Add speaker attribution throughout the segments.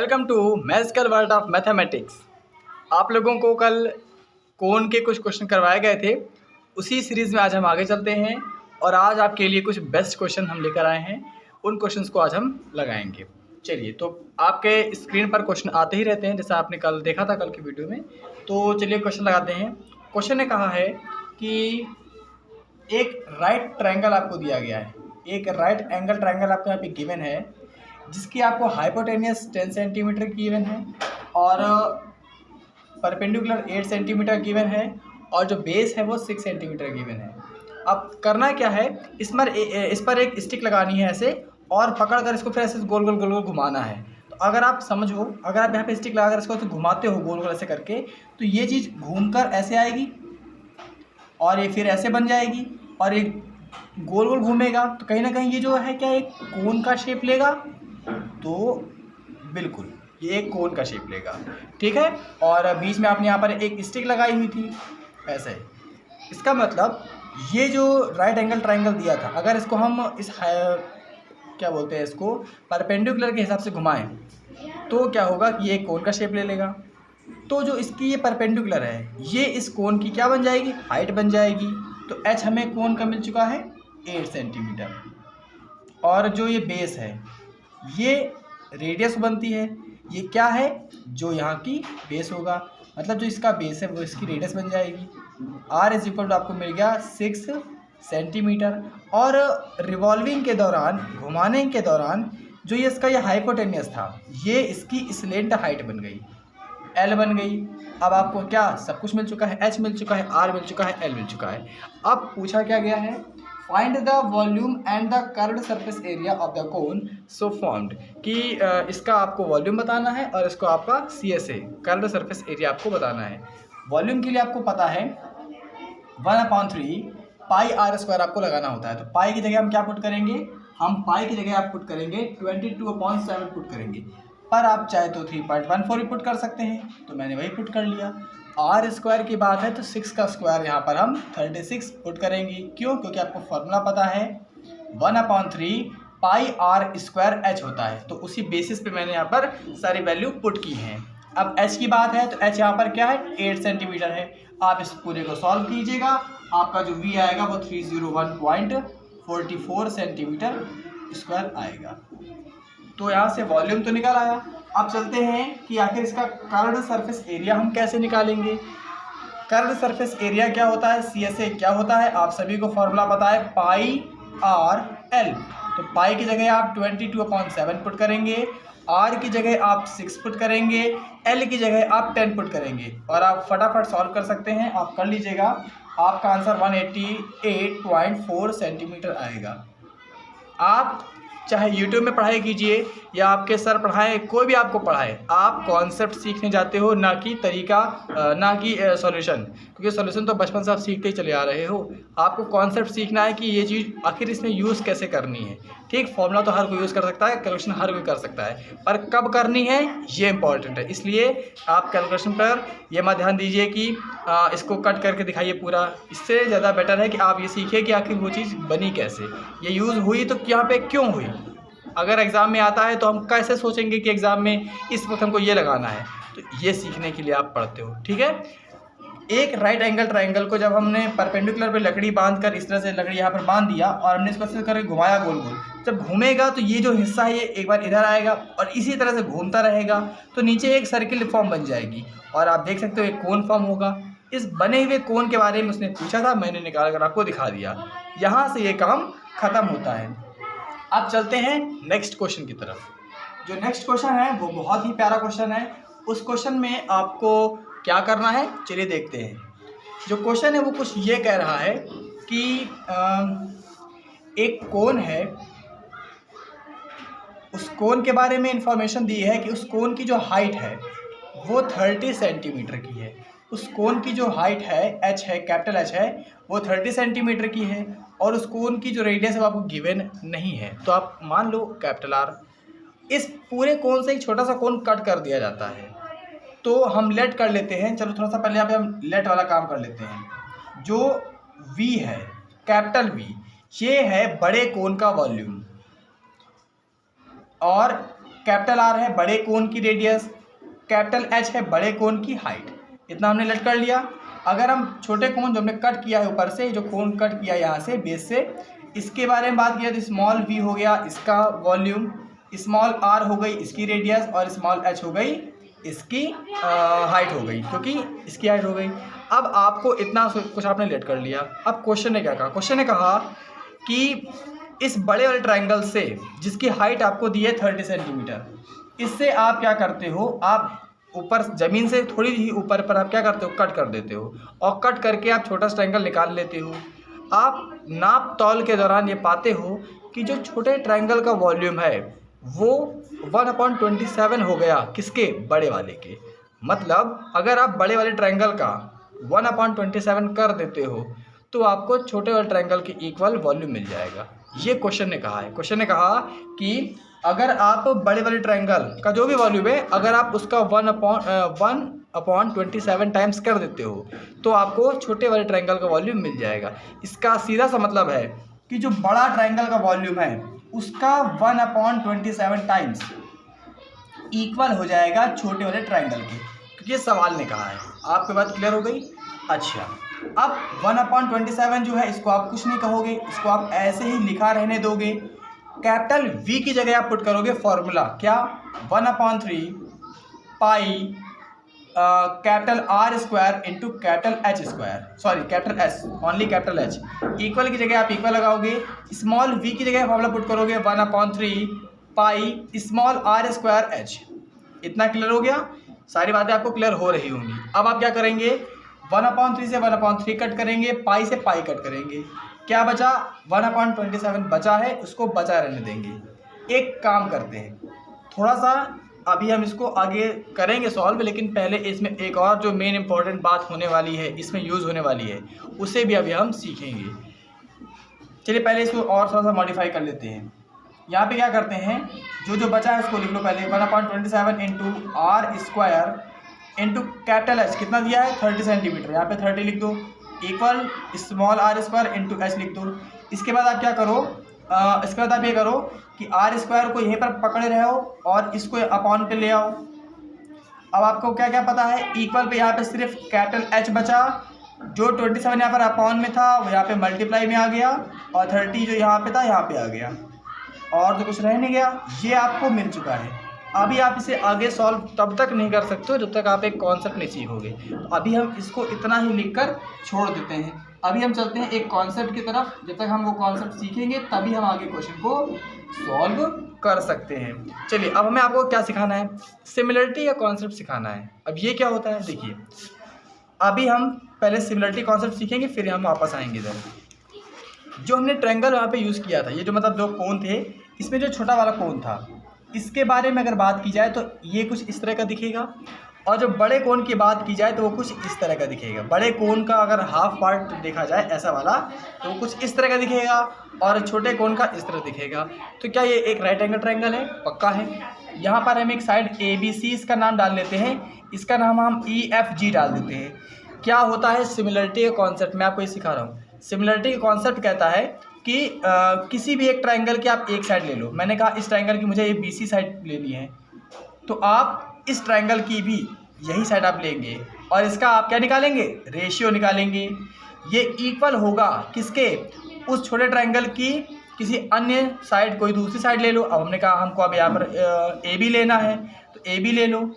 Speaker 1: Welcome to magical world of mathematics. आप लोगों को कल कोन के कुछ क्वेश्चन करवाए गए थे, उसी सीरीज़ में आज हम आगे चलते हैं और आज आपके लिए कुछ बेस्ट क्वेश्चन हम लेकर आए हैं। उन क्वेश्चंस को आज हम लगाएंगे। चलिए, तो आपके स्क्रीन पर क्वेश्चन आते ही रहते हैं जैसा आपने कल देखा था कल की वीडियो में। तो चलिए क्वेश्चन लगाते हैं। क्वेश्चन ने कहा है कि एक राइट ट्रायंगल आपको दिया गया है, एक राइट एंगल ट्रायंगल आपको यहाँ पे गिवन है जिसकी आपको हाइपोटेनियस 10 सेंटीमीटर गिवन है और परपेंडिकुलर 8 सेंटीमीटर गिवन है और जो बेस है वो 6 सेंटीमीटर गिवन है। अब करना क्या है, इस पर एक स्टिक लगानी है ऐसे और पकड़कर इसको फिर ऐसे गोल गोल गोल गोल घुमाना है। तो अगर आप समझो, अगर आप यहाँ पे स्टिक लगाकर इसको तो घुमाते हो गोल गोल ऐसे करके, तो ये चीज़ घूमकर ऐसे आएगी और ये फिर ऐसे बन जाएगी और ये गोल गोल घूमेगा, तो कहीं ना कहीं ये जो है क्या एक कोन का शेप लेगा। तो बिल्कुल ये एक कोन का शेप लेगा, ठीक है। और बीच में आपने यहाँ पर एक स्टिक लगाई हुई थी ऐसे। इसका मतलब ये जो राइट एंगल ट्रायंगल दिया था, अगर इसको हम इस क्या बोलते हैं इसको परपेंडिकुलर के हिसाब से घुमाएं तो क्या होगा कि ये एक कोन का शेप ले लेगा। तो जो इसकी ये परपेंडिकुलर है, ये इस कोन की क्या बन जाएगी, हाइट बन जाएगी। तो h हमें कोन का मिल चुका है 8 सेंटीमीटर और जो ये बेस है ये रेडियस बनती है। ये क्या है, जो यहाँ की बेस होगा, मतलब जो इसका बेस है वो इसकी रेडियस बन जाएगी। r इज इक्वल टू आपको मिल गया 6 सेंटीमीटर और रिवॉल्विंग के दौरान, घुमाने के दौरान जो ये इसका ये हाइपोटेनियस था, ये इसकी स्लेंट हाइट बन गई, L बन गई। अब आपको क्या सब कुछ मिल चुका है, h मिल चुका है, r मिल चुका है, L मिल चुका है। अब पूछा क्या गया है, find the volume and the curved surface area of the cone so formed, कि इसका आपको वॉल्यूम बताना है और इसको आपका CSA कर्व्ड सरफेस एरिया आपको बताना है। वॉल्यूम के लिए आपको पता है 1/3 पाई r स्क्वायर आपको लगाना होता है। तो पाई की जगह हम क्या पुट करेंगे, हम पाई की जगह आप पुट करेंगे 22/7 पुट करेंगे, पर आप चाहे तो 3.14 ही पुट कर सकते हैं, तो मैंने वही पुट कर लिया। r स्क्वायर की बात है तो 6 का स्क्वायर यहाँ पर हम 36 पुट करेंगे। क्यों, क्योंकि आपको फॉर्मूला पता है 1/3 पाई r स्क्वायर h होता है। तो उसी बेसिस पे मैंने यहाँ पर सारी वैल्यू पुट की हैं। अब h की बात है तो h यहाँ पर क्या है, 8 सेंटीमीटर है। आप इस पूरे को सॉल्व कीजिएगा, आपका जो v आएगा वो 301.44 सेंटीमीटर स्क्वायर आएगा। तो यहाँ से वॉल्यूम तो निकल आया। अब चलते हैं कि आखिर इसका कर्व्ड सरफेस एरिया हम कैसे निकालेंगे। कर्व्ड सरफेस एरिया क्या होता है, CSA क्या होता है, आप सभी को फॉर्मूला पता है, पाई r l। तो पाई की जगह आप 22/7 पुट करेंगे, r की जगह आप 6 पुट करेंगे, l की जगह आप 10 पुट करेंगे और आप फटाफट सॉल्व कर सकते हैं। आप कर लीजिएगा, आपका आंसर 188.4 सेंटीमीटर आएगा। आप चाहे YouTube में पढ़ाई कीजिए या आपके सर पढ़ाएं, कोई भी आपको पढ़ाए, आप कॉन्सेप्ट सीखने जाते हो, ना कि तरीका, ना कि सॉल्यूशन, क्योंकि सॉल्यूशन तो बचपन से आप सीखते ही चले आ रहे हो। आपको कॉन्सेप्ट सीखना है कि ये चीज़ आखिर इसमें यूज़ कैसे करनी है। ठीक, फॉर्मूला तो हर कोई यूज़ कर सकता है, कैलकुलेशन हर कोई कर सकता है, पर कब करनी है ये इंपॉर्टेंट है। इसलिए आप कैलकुलेशन पर ये मत ध्यान दीजिए कि इसको कट करके दिखाइए पूरा। इससे ज़्यादा बेटर है कि आप ये सीखिए कि आखिर वो चीज़ बनी कैसे, ये यूज़ हुई तो यहाँ पे क्यों हुई। अगर एग्ज़ाम में आता है तो हम कैसे सोचेंगे कि एग्ज़ाम में इस वक्त हमको ये लगाना है, तो ये सीखने के लिए आप पढ़ते हो, ठीक है। एक राइट एंगल ट्रायंगल को जब हमने परपेंडिकुलर पे लकड़ी बांधकर, इस तरह से लकड़ी यहाँ पर बांध दिया और हमने इसको ऐसे करके घुमाया गोल गोल, जब घूमेगा तो ये जो हिस्सा है ये एक बार इधर आएगा और इसी तरह से घूमता रहेगा, तो नीचे एक सर्किल फॉर्म बन जाएगी और आप देख सकते हो एक कोन फॉर्म होगा। इस बने हुए कोन के बारे में उसने पूछा था, मैंने निकाल कर आपको दिखा दिया। यहाँ से ये काम ख़त्म होता है। अब चलते हैं नेक्स्ट क्वेश्चन की तरफ। जो नेक्स्ट क्वेश्चन है वो बहुत ही प्यारा क्वेश्चन है। उस क्वेश्चन में आपको क्या करना है, चलिए देखते हैं। जो क्वेश्चन है वो कुछ ये कह रहा है कि एक कोन है, उस कोन के बारे में इंफॉर्मेशन दी है कि उस कोन की जो हाइट है वो 30 सेंटीमीटर की है। उस कोन की जो हाइट है, h है, कैपिटल H है, वो 30 सेंटीमीटर की है और उस कोन की जो रेडियस है वो आपको गिवन नहीं है। तो आप मान लो कैपिटल R। इस पूरे कोन से एक छोटा सा कोन कट कर दिया जाता है, तो हम लेट कर लेते हैं। चलो थोड़ा सा पहले यहाँ पे हम लेट वाला काम कर लेते हैं। जो V है, कैपिटल V, ये है बड़े कोन का वॉल्यूम और कैपिटल आर है बड़े कोन की रेडियस, कैपिटल एच है बड़े कोन की हाइट। इतना हमने लेट कर लिया। अगर हम छोटे कोन जो हमने कट किया है ऊपर से, जो कोन कट किया यहाँ से बेस से, इसके बारे में बात किया तो स्मॉल वी हो गया इसका वॉल्यूम, स्मॉल आर हो गई इसकी रेडियस, और स्मॉल एच हो गई इसकी हाइट हो गई, क्योंकि इसकी हाइट हो गई। अब आपको इतना कुछ आपने लेट कर लिया। अब क्वेश्चन ने क्या कहा, क्वेश्चन ने कहा कि इस बड़े वाले ट्रायंगल से जिसकी हाइट आपको दी है 30 सेंटीमीटर, इससे आप क्या करते हो, आप ऊपर ज़मीन से थोड़ी ही ऊपर पर आप क्या करते हो, कट कर देते हो, और कट करके आप छोटा सा ट्रायंगल निकाल लेते हो। आप नाप तौल के दौरान ये पाते हो कि जो छोटे ट्रायंगल का वॉल्यूम है वो 1/27 हो गया, किसके, बड़े वाले के। मतलब अगर आप बड़े वाले ट्रायंगल का 1/27 कर देते हो तो आपको छोटे वाले ट्रायंगल के इक्वल वॉल्यूम मिल जाएगा। ये क्वेश्चन ने कहा है। क्वेश्चन ने कहा कि अगर आप बड़े वाले ट्रायंगल का जो भी वॉल्यूम है, अगर आप उसका 1/27 टाइम्स कर देते हो तो आपको छोटे वाले ट्रायंगल का वॉल्यूम मिल जाएगा। इसका सीधा सा मतलब है कि जो बड़ा ट्रायंगल का वॉल्यूम है उसका 1/27 टाइम्स इक्वल हो जाएगा छोटे वाले ट्रायंगल के, क्योंकि ये सवाल ने कहा है। आपकी बात क्लियर हो गई। अच्छा, अब 1/27 जो है इसको आप कुछ नहीं कहोगे, इसको आप ऐसे ही लिखा रहने दोगे। कैपिटल V की जगह आप पुट करोगे फॉर्मूला, क्या, 1/3 pi capital R square into capital H square, sorry capital S, only capital H। Equal की जगह आप इक्वल लगाओगे, स्मॉल v की जगह फॉर्मूला पुट करोगे 1/3 pi small r square H। इतना क्लियर हो गया, सारी बातें आपको क्लियर हो रही होंगी। अब आप क्या करेंगे, 1/3 से 1/3 कट करेंगे, पाई से पाई कट करेंगे, क्या बचा, 1/27 बचा है, उसको बचा रहने देंगे। एक काम करते हैं, थोड़ा सा अभी हम इसको आगे करेंगे सॉल्व, लेकिन पहले इसमें एक और जो मेन इंपॉर्टेंट बात होने वाली है, इसमें यूज़ होने वाली है, उसे भी अभी हम सीखेंगे। चलिए पहले इसको और थोड़ा सा मॉडिफाई कर लेते हैं। यहाँ पे क्या करते हैं, जो बचा है उसको लिख लो पहले, 1/27 into R square into capital H, कितना दिया है 30 सेंटीमीटर, यहाँ पे 30 लिख दो, equal small R square into H लिख दो। इसके बाद आप क्या करो, इसके बाद आप ये करो कि आर स्क्वायर को यहीं पर पकड़े रहो और इसको अपॉन पे ले आओ। अब आपको क्या क्या पता है, इक्वल पे यहाँ पे सिर्फ कैपिटल एच बचा, जो 27 यहाँ पर अपॉन में था वो यहाँ पे मल्टीप्लाई में आ गया, और 30 जो यहाँ पे था यहाँ पे आ गया, और तो कुछ रह नहीं गया। ये आपको मिल चुका है। अभी आप इसे आगे सॉल्व तब तक नहीं कर सकते हो जब तक आप एक कॉन्सेप्ट नहीं सीखोगे। तो अभी हम इसको इतना ही लिखकर छोड़ देते हैं। अभी हम चलते हैं एक कॉन्सेप्ट की तरफ, जब तक हम वो कॉन्सेप्ट सीखेंगे तभी हम आगे क्वेश्चन को सॉल्व कर सकते हैं। चलिए अब हमें आपको क्या सिखाना है, सिमिलरिटी का कॉन्सेप्ट सिखाना है। अब ये क्या होता है, देखिए अभी हम पहले सिमिलरिटी कॉन्सेप्ट सीखेंगे, फिर हम वापस आएंगे इधर। जो हमने ट्रायंगल वहाँ पे यूज़ किया था, ये जो मतलब दो कोन थे, इसमें जो छोटा वाला कोन था, इसके बारे में अगर बात की जाए तो ये कुछ इस तरह का दिखेगा, और जो बड़े कोन की बात की जाए तो वो कुछ इस तरह का दिखेगा। बड़े कोन का अगर हाफ पार्ट देखा जाए ऐसा वाला तो वो कुछ इस तरह का दिखेगा, और छोटे कोन का इस तरह दिखेगा। तो क्या ये एक राइट एंगल ट्रायंगल है? पक्का है। यहाँ पर हम एक साइड ABC इसका नाम डाल लेते हैं, इसका नाम हम EFG डाल देते हैं। क्या होता है सिमिलरिटी का कॉन्सेप्ट, मैं आपको ये सिखा रहा हूँ। सिमिलरिटी का कॉन्सेप्ट कहता है कि किसी भी एक ट्रायंगल की आप एक साइड ले लो। मैंने कहा इस ट्रायंगल की मुझे ये BC साइड लेनी है, तो आप इस ट्रायंगल की भी यही साइड आप लेंगे, और इसका आप क्या निकालेंगे, रेशियो निकालेंगे। ये इक्वल होगा किसके, उस छोटे ट्रायंगल की किसी अन्य साइड, कोई दूसरी साइड ले लो। अब हमने कहा हमको अब यहाँ पर AB लेना है, तो AB ले लो,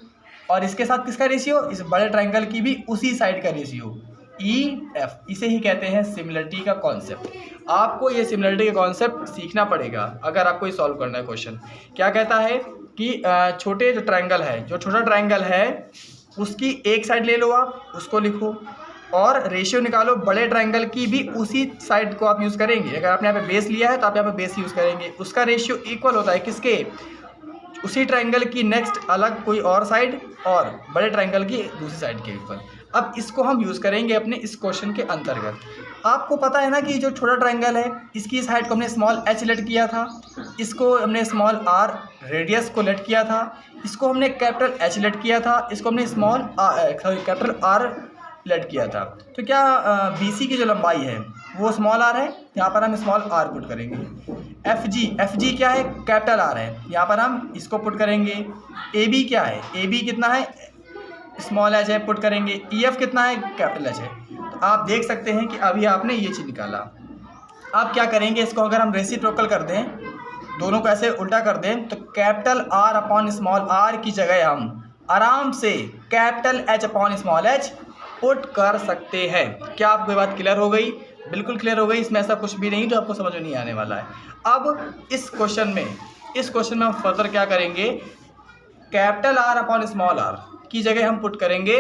Speaker 1: और इसके साथ किसका रेशियो, इस बड़े ट्रायंगल की भी उसी साइड का रेशियो, EF। इसे ही कहते हैं सिमिलरिटी का कॉन्सेप्ट। आपको ये सिमिलरिटी का कॉन्सेप्ट सीखना पड़ेगा अगर आपको ये सॉल्व करना है क्वेश्चन। क्या कहता है कि छोटे जो ट्रायंगल है, जो छोटा ट्रायंगल है उसकी एक साइड ले लो आप, उसको लिखो, और रेशियो निकालो बड़े ट्रायंगल की भी उसी साइड को आप यूज़ करेंगे। अगर आपने यहाँ पे बेस लिया है तो आप यहाँ पे बेस यूज़ करेंगे। उसका रेशियो इक्वल होता है किसके, उसी ट्रायंगल की नेक्स्ट अलग कोई और साइड, और बड़े ट्रायंगल की दूसरी साइड के इक्वल। अब इसको हम यूज़ करेंगे अपने इस क्वेश्चन के अंतर्गत। आपको पता है ना कि जो छोटा ट्रायंगल है इसकी साइड को हमने स्मॉल h लेट किया था, इसको हमने स्मॉल r रेडियस को लेट किया था, इसको हमने कैपिटल H लेट किया था, इसको हमने स्मॉल कैपिटल R लेट किया था। तो क्या BC की जो लंबाई है वो स्मॉल r है, यहाँ पर हम स्मॉल r पुट करेंगे। एफ जी क्या है, कैपिटल आर है, यहाँ पर हम इसको पुट करेंगे। ए बी क्या है, ए बी कितना है, स्मॉल एच है, पुट करेंगे। ई एफ कितना है, कैपिटल एच है। तो आप देख सकते हैं कि अभी आपने ये चीज़ निकाला। आप क्या करेंगे, इसको अगर हम रेसिप्रोकल कर दें, दोनों को ऐसे उल्टा कर दें, तो capital R upon small R की जगह हम आराम से capital H upon small H put कर सकते हैं। क्या आपको ये बात क्लियर हो गई? बिल्कुल क्लियर हो गई। इसमें ऐसा कुछ भी नहीं जो आपको समझ में नहीं आने वाला है। अब इस क्वेश्चन में हम फर्दर क्या करेंगे, capital R upon small R की जगह हम पुट करेंगे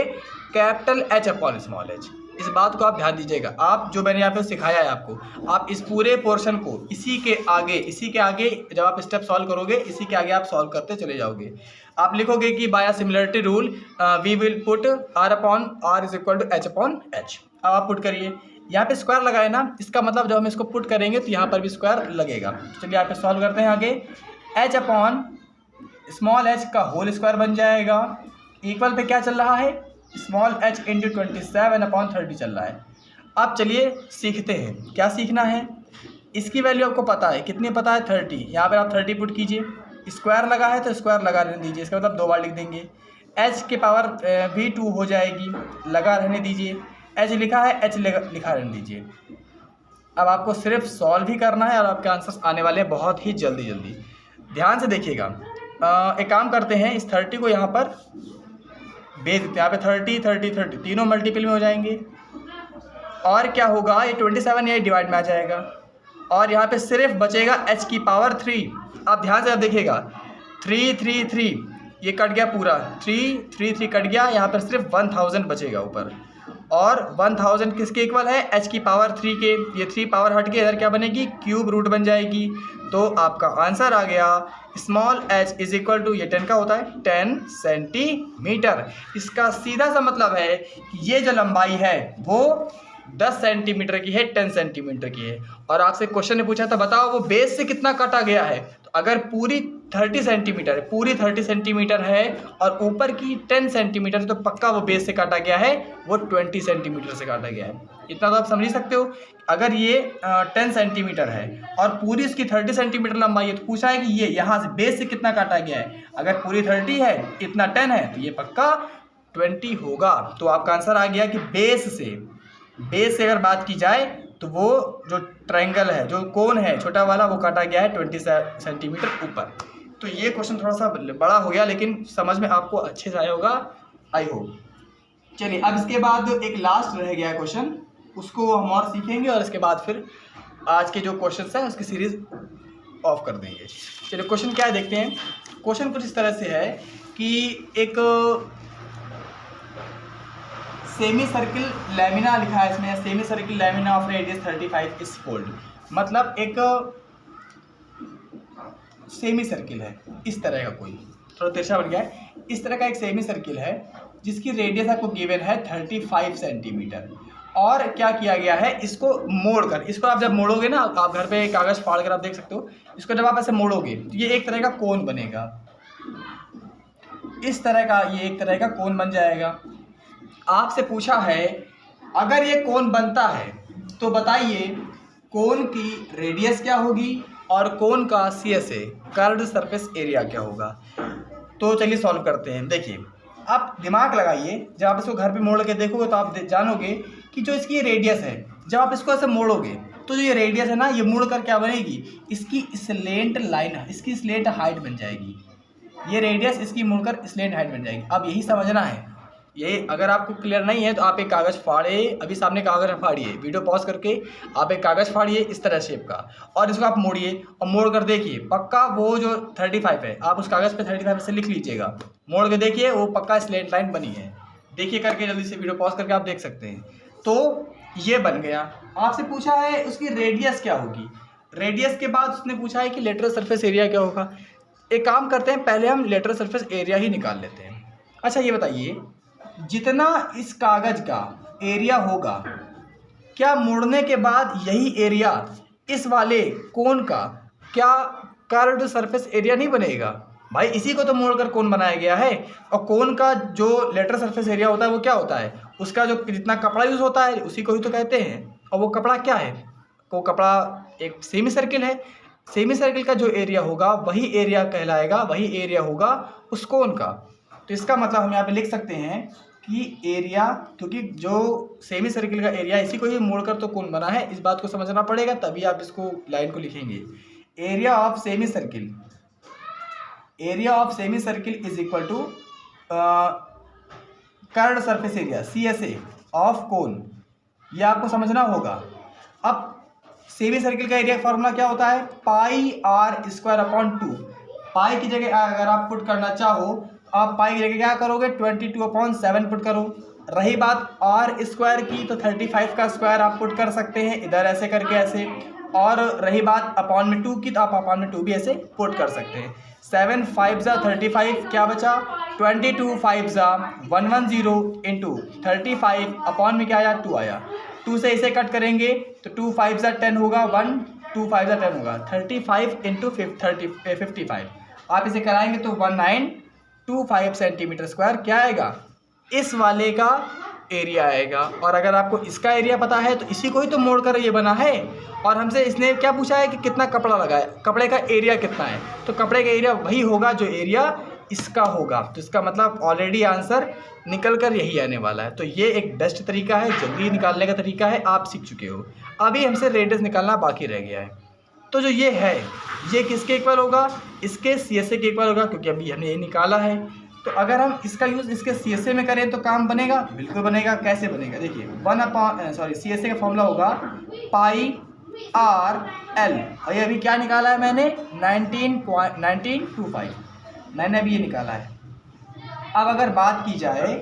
Speaker 1: capital H upon small H. इस बात को आप ध्यान दीजिएगा। आप जो मैंने यहाँ पे सिखाया है आपको, आप इस पूरे पोर्शन को इसी के आगे जब आप स्टेप सॉल्व करोगे, इसी के आगे आप सॉल्व करते चले जाओगे। आप लिखोगे कि by similarity rule we will put R upon R is equal to H upon H. अब आप पुट करिए, यहाँ पे स्क्वायर लगाए ना, इसका मतलब जब हम इसको पुट करेंगे तो यहाँ पर भी स्क्वायर लगेगा। चलिए यहाँ पे सॉल्व करते हैं आगे। एच अपॉन स्मॉल एच का होल स्क्वायर बन जाएगा, इक्वल पे क्या चल रहा है, स्मॉल एच इंटू 27/30 चल रहा है। अब चलिए सीखते हैं, क्या सीखना है। इसकी वैल्यू आपको पता है, कितनी पता है, 30। यहाँ पर आप 30 पुट कीजिए, स्क्वायर लगा है तो स्क्वायर लगा रहने दीजिए, इसका मतलब 2 बार लिख देंगे। एच के पावर भी 2 हो जाएगी, लगा रहने दीजिए। एच लिखा है, एच लिखा रहने दीजिए। अब आपको सिर्फ सॉल्व ही करना है और आपके आंसर्स आने वाले हैं बहुत ही जल्दी। ध्यान से देखिएगा। एक काम करते हैं, इस 30 को यहाँ पर भेज देते हैं। यहाँ पे 30 तीनों मल्टीपल में हो जाएंगे और क्या होगा, ये 27 ये डिवाइड में आ जाएगा और यहाँ पे सिर्फ बचेगा h की पावर 3। आप ध्यान से आप देखिएगा, 3 ये कट गया पूरा, 3 कट गया, यहाँ पर सिर्फ 1000 बचेगा ऊपर। और 1000 किसके इक्वल है, h की पावर 3 के। ये 3 पावर हट के इधर क्या बनेगी, क्यूब रूट बन जाएगी। तो आपका आंसर आ गया small h is equal to, ये 10 का होता है, 10 सेंटीमीटर। इसका सीधा सा मतलब है कि ये जो लंबाई है वो 10 सेंटीमीटर की है, 10 सेंटीमीटर की है। और आपसे क्वेश्चन ने पूछा था बताओ वो बेस से कितना काटा गया है। तो अगर पूरी 30 सेंटीमीटर है, पूरी 30 सेंटीमीटर है और ऊपर की 10 सेंटीमीटर, तो पक्का वो बेस से काटा गया है, वो 20 सेंटीमीटर से काटा गया है। इतना तो आप समझ सकते हो। अगर ये 10 सेंटीमीटर है और पूरी इसकी 30 सेंटीमीटर लंबाई है, तो पूछा है कि ये यहाँ से बेस से कितना काटा गया है। अगर पूरी 30 है, इतना 10 है, तो ये पक्का 20 होगा। तो आपका आंसर आ गया कि बेस से अगर बात की जाए तो वो जो ट्रायंगल है, जो कोन है छोटा वाला, वो काटा गया है 20 सेंटीमीटर ऊपर। तो ये क्वेश्चन थोड़ा सा बड़ा हो गया, लेकिन समझ में आपको अच्छे से आया होगा, आई होप। चलिए अब इसके बाद एक लास्ट रह गया है क्वेश्चन, उसको हम और सीखेंगे और इसके बाद फिर आज के जो क्वेश्चन हैं उसकी सीरीज ऑफ कर देंगे। चलिए क्वेश्चन क्या है देखते हैं। क्वेश्चन कुछ इस तरह से है कि एक सेमी सर्किल लैमिना लिखा है इसमें, semi circle lamina of radius 35 is fold. मतलब एक सेमी सर्किल है इस तरह का, कोई थोड़ा तिरछा बन गया है, इस तरह का एक सेमी सर्किल है जिसकी रेडियस आपको गिवन है 35 सेंटीमीटर। और क्या किया गया है, इसको मोड़कर, इसको आप जब मोड़ोगे ना, आप घर पे कागज़ फाड़ कर आप देख सकते हो, इसको जब आप ऐसे मोड़ोगे तो ये एक तरह का कोन बनेगा, इस तरह का, ये एक तरह का कोन बन जाएगा। आपसे पूछा है अगर ये कोन बनता है तो बताइए कोन की रेडियस क्या होगी और कोन का CSA कर्व्ड सरफेस एरिया क्या होगा। तो चलिए सॉल्व करते हैं। देखिए आप दिमाग लगाइए, जब आप इसको घर पे मोड़ के देखोगे तो आप जानोगे कि जो इसकी रेडियस है, जब आप इसको ऐसे मोड़ोगे तो जो ये रेडियस है ना, ये मुड़ कर क्या बनेगी, इसकी स्लेंट लाइन, इसकी स्लेंट हाइट बन जाएगी। ये रेडियस इसकी मुड़कर स्लेंट हाइट बन जाएगी। अब यही समझना है। ये अगर आपको क्लियर नहीं है तो आप एक कागज़ फाड़िए, अभी सामने कागज़ फाड़िए, वीडियो पॉज करके आप एक कागज़ फाड़िए इस तरह शेप का, और इसको आप मोड़िए और मोड़ कर देखिए, पक्का वो जो 35 है, आप उस कागज़ पे 35 से लिख लीजिएगा, मोड़ के देखिए वो पक्का स्लेंट लाइन बनी है। देखिए करके जल्दी से, वीडियो पॉज करके आप देख सकते हैं। तो ये बन गया। आपसे पूछा है उसकी रेडियस क्या होगी, रेडियस के बाद उसने पूछा है कि लेटरल सरफेस एरिया क्या होगा। एक काम करते हैं, पहले हम लेटरल सरफेस एरिया ही निकाल लेते हैं। अच्छा ये बताइए, जितना इस कागज़ का एरिया होगा, क्या मोड़ने के बाद यही एरिया इस वाले कोन का क्या कर्व्ड सरफेस एरिया नहीं बनेगा? भाई इसी को तो मोड़कर कोन बनाया गया है। और कोन का जो लेटरल सरफेस एरिया होता है वो क्या होता है, उसका जो जितना कपड़ा यूज़ होता है उसी को ही तो कहते हैं। और वो कपड़ा क्या है, वो कपड़ा एक सेमी सर्किल है। सेमी सर्किल का जो एरिया होगा वही एरिया कहलाएगा, वही एरिया होगा उस कोन का। तो इसका मतलब हम यहाँ पे लिख सकते हैं कि एरिया, क्योंकि जो सेमी सर्किल का एरिया इसी को ही मोड़कर तो कोन बना है, इस बात को समझना पड़ेगा, तभी आप इसको लाइन को लिखेंगे। Area of semi circle, area of semi circle is equal to curved surface area CSA of cone, ये आपको समझना होगा। अब सेमी सर्किल का एरिया फॉर्मूला क्या होता है, pi r square upon 2। Pi की जगह अगर आप पुट करना चाहो, आप पाई की जगह क्या करोगे, 22/7 पुट करो। रही बात r स्क्वायर की, तो 35 का स्क्वायर आप पुट कर सकते हैं इधर ऐसे करके ऐसे, और रही बात अपॉन में 2 की, तो आप अपॉन में 2 भी ऐसे पुट कर सकते हैं। 7 5 ज़ा 35, क्या बचा 22 5 ज़ा 110 इंटू 35 अपॉन में क्या आया 2 आया। 2 से इसे कट करेंगे तो 2 5 ज़ा 10 होगा, 1 2 5 ज़ा 10 होगा, 35 इंटू 55। आप इसे कराएंगे तो 1925 सेंटीमीटर स्क्वायर क्या आएगा, इस वाले का एरिया आएगा। और अगर आपको इसका एरिया पता है तो इसी को ही तो मोड़ कर ये बना है, और हमसे इसने क्या पूछा है कि कितना कपड़ा लगा है, कपड़े का एरिया कितना है, तो कपड़े का एरिया वही होगा जो एरिया इसका होगा। तो इसका मतलब ऑलरेडी आंसर निकल कर यही आने वाला है। तो ये एक बेस्ट तरीका है, जल्दी निकालने का तरीका है, आप सीख चुके हो। अभी हमसे रेडियस निकालना बाकी रह गया है। तो जो ये है ये किसके इक्वल होगा, इसके CSA के इक्वल होगा, क्योंकि अभी हमने ये निकाला है। तो अगर हम इसका यूज़ इसके CSA में करें तो काम बनेगा, बिल्कुल बनेगा। कैसे बनेगा, देखिए CSA का फॉर्मूला होगा पाई RL, और ये अभी क्या निकाला है मैंने 19.1925, मैंने अभी ये निकाला है। अब अगर बात की जाए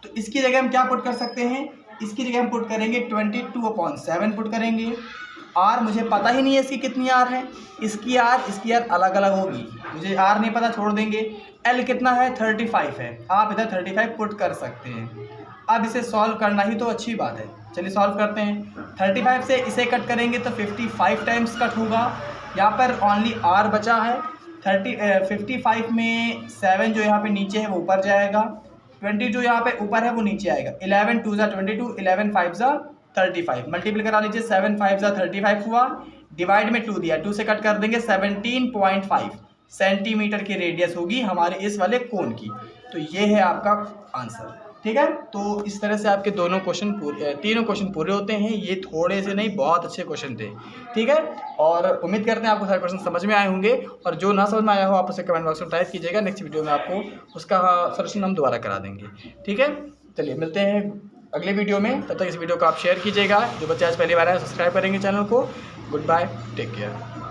Speaker 1: तो इसकी जगह हम क्या पुट कर सकते हैं, इसकी जगह हम पुट करेंगे 22/7 पुट करेंगे। R मुझे पता ही नहीं है इसकी कितनी R है, इसकी R अलग अलग होगी, मुझे R नहीं पता, छोड़ देंगे। L कितना है 35 है, आप इधर 35 पुट कर सकते हैं। अब इसे सॉल्व करना ही तो अच्छी बात है, चलिए सॉल्व करते हैं। 35 से इसे कट करेंगे तो 55 टाइम्स कट होगा, यहाँ पर ओनली R बचा है। 55 में 7 जो यहाँ पे नीचे है वो ऊपर जाएगा, 20 जो यहाँ पे ऊपर है वो नीचे आएगा। 11 2 ज़ा 22, 11 5 ज़ा 35, मल्टीप्लाई करा लीजिए, 7 5 ज़ा 35 हुआ, डिवाइड में 2 दिया, 2 से कट कर देंगे, 17.5 सेंटीमीटर की रेडियस होगी हमारे इस वाले कोन की। तो ये है आपका आंसर, ठीक है। तो इस तरह से आपके तीनों क्वेश्चन पूरे होते हैं। ये थोड़े से नहीं, बहुत अच्छे क्वेश्चन थे, ठीक है। और उम्मीद करते हैं आपको सारे क्वेश्चन समझ में आए होंगे, और जो ना समझ में आया हो आप उसे कमेंट बॉक्स में टाइप कीजिएगा, नेक्स्ट वीडियो में आपको उसका सोल्यूशन हम दोबारा करा देंगे, ठीक है। चलिए मिलते हैं अगले वीडियो में, तब तक इस वीडियो को आप शेयर कीजिएगा। जो बच्चे आज पहली बार आए सब्सक्राइब करेंगे चैनल को। Good bye, take care.